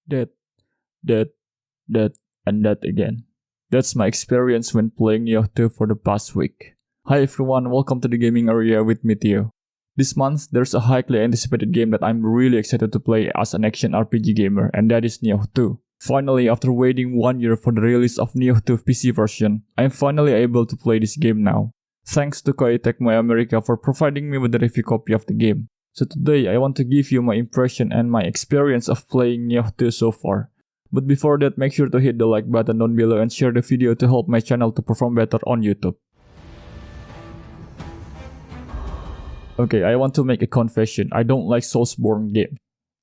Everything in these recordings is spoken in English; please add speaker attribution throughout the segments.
Speaker 1: that, that, and that again. That's my experience when playing Nioh 2 for the past week. Hi everyone, welcome to the gaming area with me Nioh. This month, there's a highly anticipated game that I'm really excited to play as an action RPG gamer, and that is Nioh 2. Finally, after waiting 1 year for the release of Nioh 2 PC version, I'm finally able to play this game now. Thanks to Koei Tecmo America for providing me with a review copy of the game. So today, I want to give you my impression and my experience of playing Nioh 2 so far. But before that, make sure to hit the like button down below and share the video to help my channel to perform better on YouTube. Okay, I want to make a confession. I don't like Soulsborne games.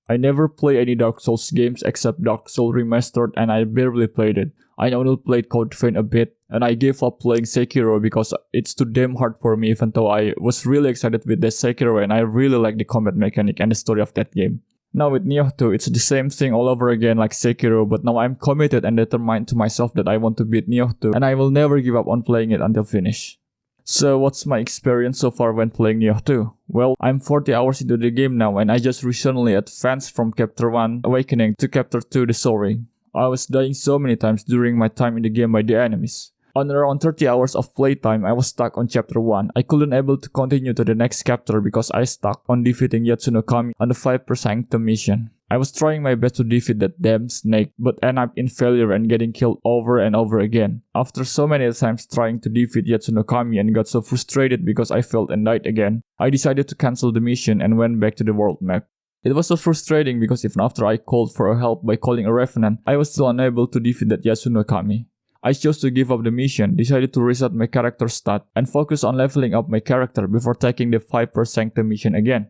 Speaker 1: I never play any Dark Souls games except Dark Souls Remastered, and I barely played it. I only played Code Vein a bit, and I gave up playing Sekiro because it's too damn hard for me, even though I was really excited with the Sekiro and I really like the combat mechanic and the story of that game. Now with Nioh 2, it's the same thing all over again like Sekiro, but now I'm committed and determined to myself that I want to beat Nioh 2, and I will never give up on playing it until finish. So what's my experience so far when playing Nioh 2? Well, I'm 40 hours into the game now and I just recently advanced from Chapter 1 Awakening to Chapter 2 The Soul Ring. I was dying so many times during my time in the game by the enemies. On around 30 hours of playtime, I was stuck on Chapter 1. I couldn't able to continue to the next chapter because I stuck on defeating Yatsu no Kami on the 5% Sanctum mission. I was trying my best to defeat that damn snake, but end up in failure and getting killed over and over again. After so many times trying to defeat Yatsu no Kami and got so frustrated because I failed and died again, I decided to cancel the mission and went back to the world map. It was so frustrating because even after I called for help by calling a revenant, I was still unable to defeat that Yatsu no Kami. I chose to give up the mission, decided to reset my character stat, and focus on leveling up my character before taking the 5% Sanctum mission again.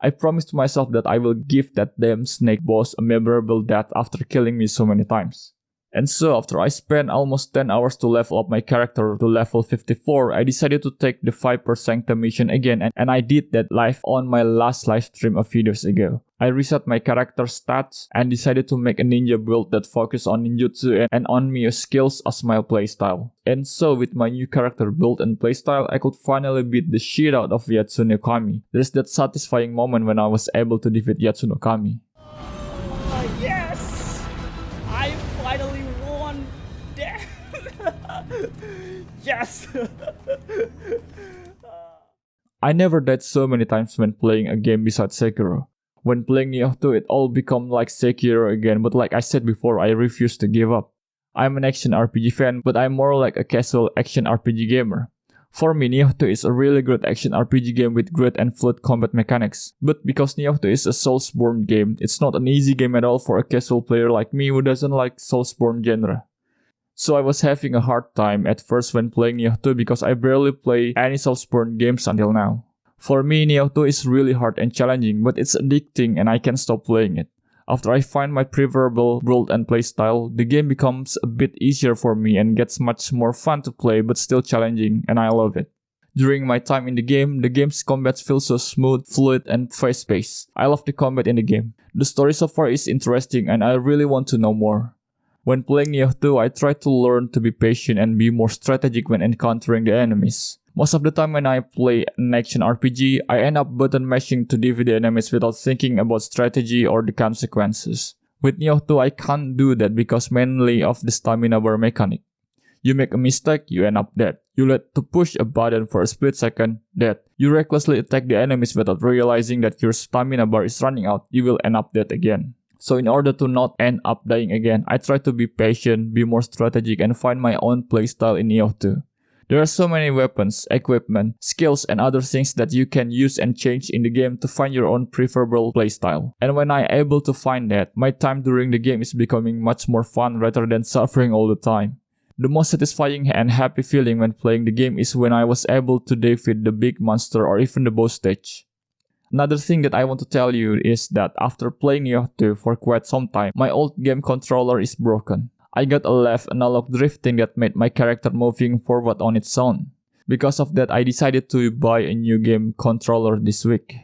Speaker 1: I promised myself that I will give that damn snake boss a memorable death after killing me so many times. And so after I spent almost 10 hours to level up my character to level 54, I decided to take the 5% Sanctum mission again, and I did that live on my last live stream a few days ago. I reset my character stats and decided to make a ninja build that focused on ninjutsu and on Mio skills as my playstyle. And so with my new character build and playstyle, I could finally beat the shit out of Yatsu no Kami. There's that satisfying moment when I was able to defeat Yatsu no Kami.
Speaker 2: Yes! I finally won! Yes!
Speaker 1: I never died so many times when playing a game besides Sekiro. When playing Nioh 2, it all become like Sekiro again, but like I said before, I refuse to give up. I'm an action RPG fan, but I'm more like a casual action RPG gamer. For me, Nioh 2 is a really great action RPG game with great and fluid combat mechanics. But because Nioh 2 is a Soulsborne game, it's not an easy game at all for a casual player like me who doesn't like Soulsborne genre. So I was having a hard time at first when playing Nioh 2 because I barely play any Soulsborne games until now. For me, Nioh 2 is really hard and challenging, but it's addicting and I can't stop playing it. After I find my preferable build and playstyle, the game becomes a bit easier for me and gets much more fun to play but still challenging, and I love it. During my time in the game's combat feels so smooth, fluid, and fast-paced. I love the combat in the game. The story so far is interesting and I really want to know more. When playing Nioh 2, I try to learn to be patient and be more strategic when encountering the enemies. Most of the time when I play an action RPG, I end up button mashing to defeat the enemies without thinking about strategy or the consequences. With Nioh 2, I can't do that because mainly of the stamina bar mechanic. You make a mistake, you end up dead. You let to push a button for a split second, dead. You recklessly attack the enemies without realizing that your stamina bar is running out, you will end up dead again. So in order to not end up dying again, I try to be patient, be more strategic, and find my own playstyle in Nioh 2. There are so many weapons, equipment, skills, and other things that you can use and change in the game to find your own preferable playstyle. And when I'm able to find that, my time during the game is becoming much more fun rather than suffering all the time. The most satisfying and happy feeling when playing the game is when I was able to defeat the big monster or even the boss stage. Another thing that I want to tell you is that after playing Nioh 2 for quite some time, my old game controller is broken. I got a left analog drifting that made my character moving forward on its own. Because of that, I decided to buy a new game controller this week.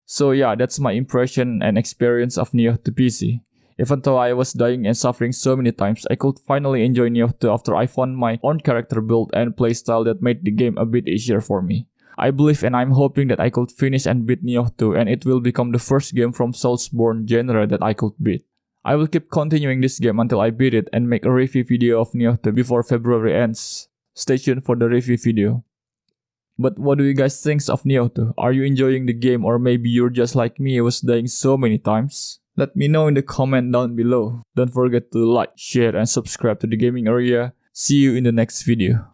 Speaker 1: So yeah, that's my impression and experience of Nioh 2 PC. Even though I was dying and suffering so many times, I could finally enjoy Nioh 2 after I found my own character build and playstyle that made the game a bit easier for me. I believe and I'm hoping that I could finish and beat Nioh 2 and it will become the first game from Soulsborne genre that I could beat. I will keep continuing this game until I beat it and make a review video of Nioh 2 before February ends. Stay tuned for the review video. But what do you guys think of Nioh 2? Are you enjoying the game, or maybe you're just like me, was dying so many times? Let me know in the comment down below. Don't forget to like, share and subscribe to the gaming area. See you in the next video.